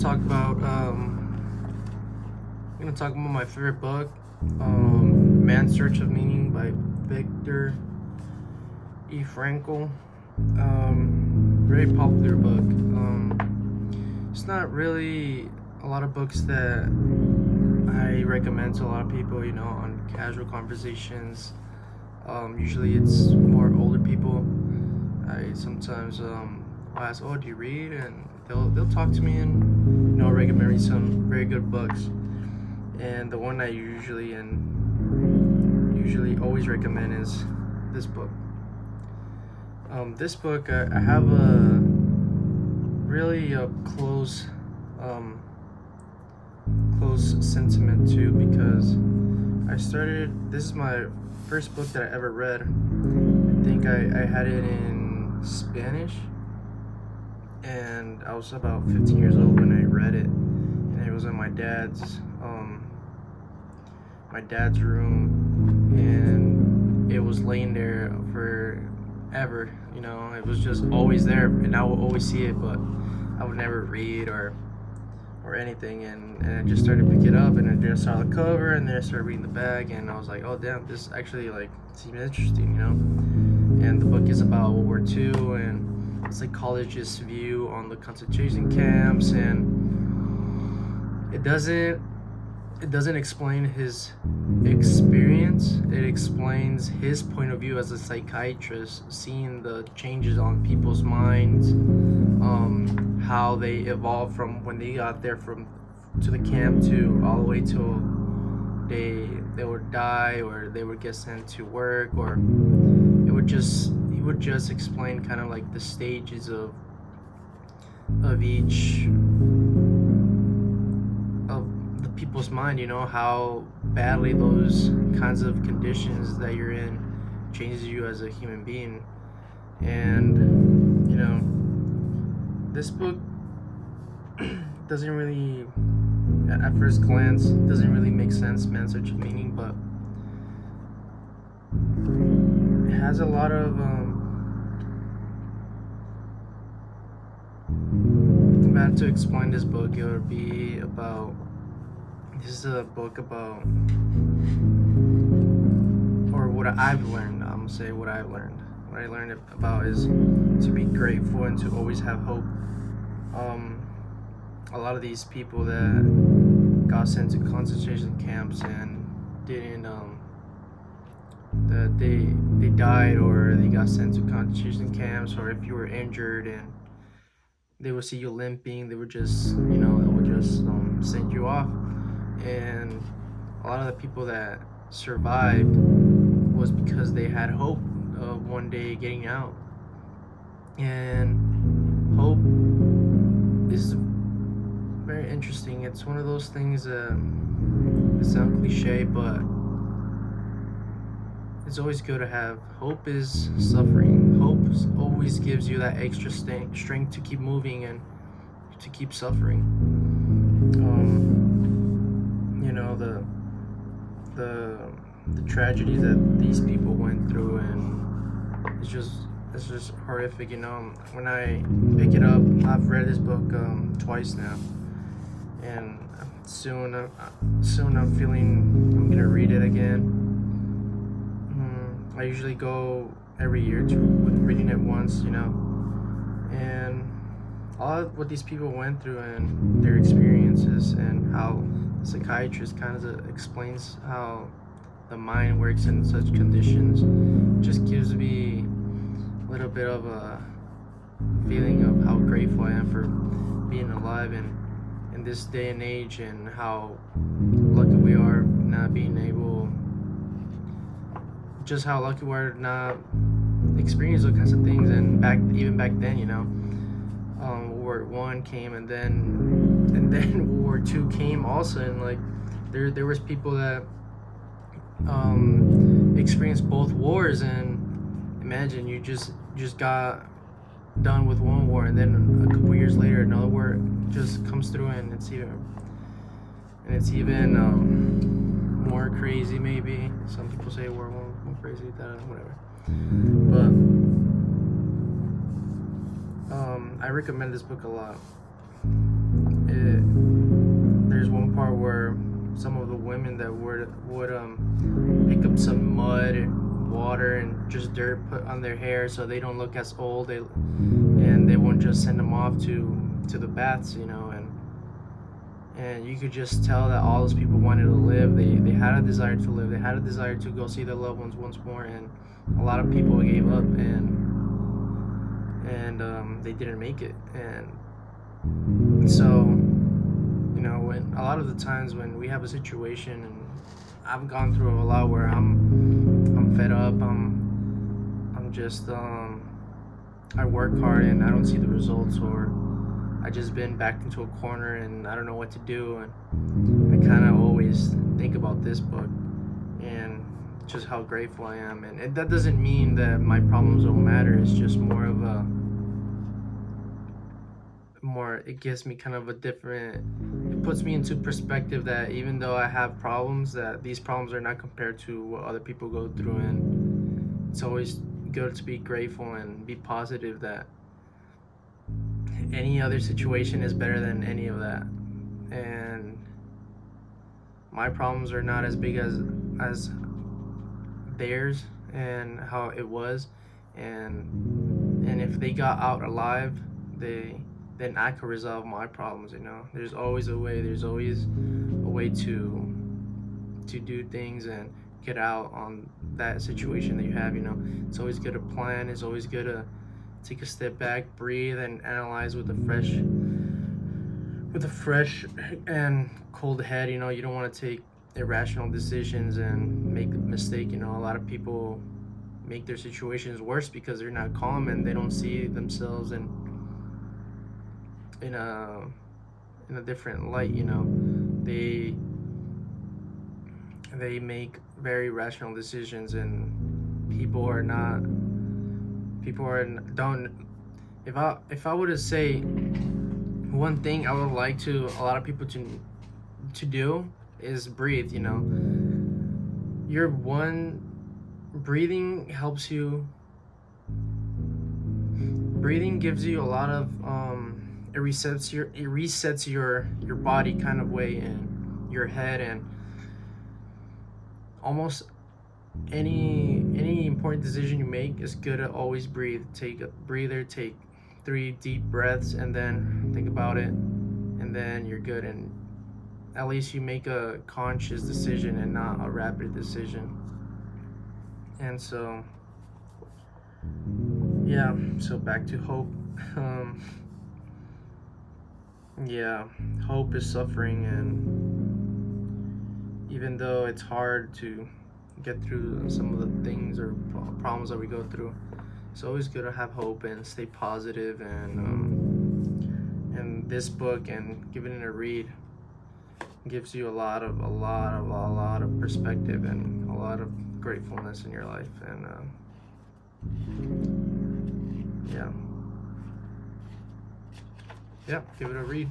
talk about I'm gonna talk about my favorite book, Man's Search of Meaning by Viktor E. Frankl. Very popular book. It's not really a lot of books that I recommend to a lot of people, on casual conversations. Usually it's more older people. I sometimes will ask, "Oh, do you read?" And they'll talk to me and recommend me some very good books. And the one I usually always recommend is this book. This book I have a really close sentiment to, because this is my first book that I ever read. I think I had it in Spanish, and I was about 15 years old when I read it, and it was in my dad's room, and it was laying there forever. It was just always there, and I would always see it, but I would never read or anything. And I just started to pick it up, and I just saw the cover, and then I started reading the back, and I was like, oh damn, this actually seems interesting. And the book is about World War II and the psychologist's view on the concentration camps, and it doesn't explain his experience. It explains his point of view as a psychiatrist, seeing the changes on people's minds, how they evolved from when they got there to the camp to all the way till they would die, or they would get sent to work, or he would just explain kind of like the stages of each of the people's mind, how badly those kinds of conditions that you're in changes you as a human being. And this book doesn't really, at first glance, doesn't really make sense, Man's Search of Meaning, but it has a lot of if I had to explain this book, it would be about, this is a book about, or what I've learned. I'm gonna say what I've learned. What I learned about is to be grateful and to always have hope. A lot of these people that got sent to concentration camps and didn't, that they died, or they got sent to concentration camps, or if you were injured and they would see you limping, they would just send you off. And a lot of the people that survived was because they had hope of one day getting out. And hope is very interesting. It's one of those things that it sounds cliche, but it's always good to have. Hope is suffering. Hope always gives you that extra strength to keep moving and to keep suffering. The tragedies that these people went through, and it's just horrific. When I pick it up, I've read this book twice now, and soon I'm feeling I'm gonna read it again. I usually go every year with reading it once, and all of what these people went through and their experiences, and how the psychiatrist kind of explains how the mind works in such conditions, just gives me a little bit of a feeling of how grateful I am for being alive in this day and age, and how lucky we are not being able, just how lucky we are not experience those kinds of things. And even back then, World War I came, and then World War II came also, and there was people that experienced both wars. And imagine you just got done with one war, and then a couple years later another war just comes through, and it's even more crazy. Maybe some people say World War I more crazy, whatever. But I recommend this book a lot. part where some of the women that would pick up some mud and water and just dirt put on their hair so they don't look as old, and they won't just send them off to the baths, you know. And you could just tell that all those people wanted to live. They had a desire to live. They had a desire to go see their loved ones once more. And a lot of people gave up, and they didn't make it. And so, you know, when a lot of the times when we have a situation, and I've gone through a lot where I'm fed up. I'm just I work hard and I don't see the results, or I just been backed into a corner and I don't know what to do. And I kind of always think about this book and just how grateful I am. And that doesn't mean that my problems don't matter. It's just it gives me kind of a different, it puts me into perspective that even though I have problems, that these problems are not compared to what other people go through. And it's always good to be grateful and be positive that any other situation is better than any of that. And my problems are not as big as theirs and how it was. And if they got out alive, then I could resolve my problems, you know. There's always a way. There's always a way to do things and get out on that situation that you have, you know. It's always good to plan. It's always good to take a step back, breathe, and analyze with a fresh and cold head. You know, you don't want to take irrational decisions and make a mistake. You know, a lot of people make their situations worse because they're not calm and they don't see themselves in a different light. You know, they make very rational decisions, and don't. If I were to say one thing I would like to a lot of people to do is breathe. You know, breathing helps you. Breathing gives you a lot of it resets your body kind of way, and your head, and almost any important decision you make is good to always breathe. Take a breather, take 3 deep breaths, and then think about it, and then you're good. And at least you make a conscious decision and not a rapid decision. And so, yeah, so back to hope. Yeah, hope is suffering, and even though it's hard to get through some of the things or problems that we go through, it's always good to have hope and stay positive. And this book, and giving it a read, gives you a lot of perspective and a lot of gratefulness in your life. And yeah, give it a read.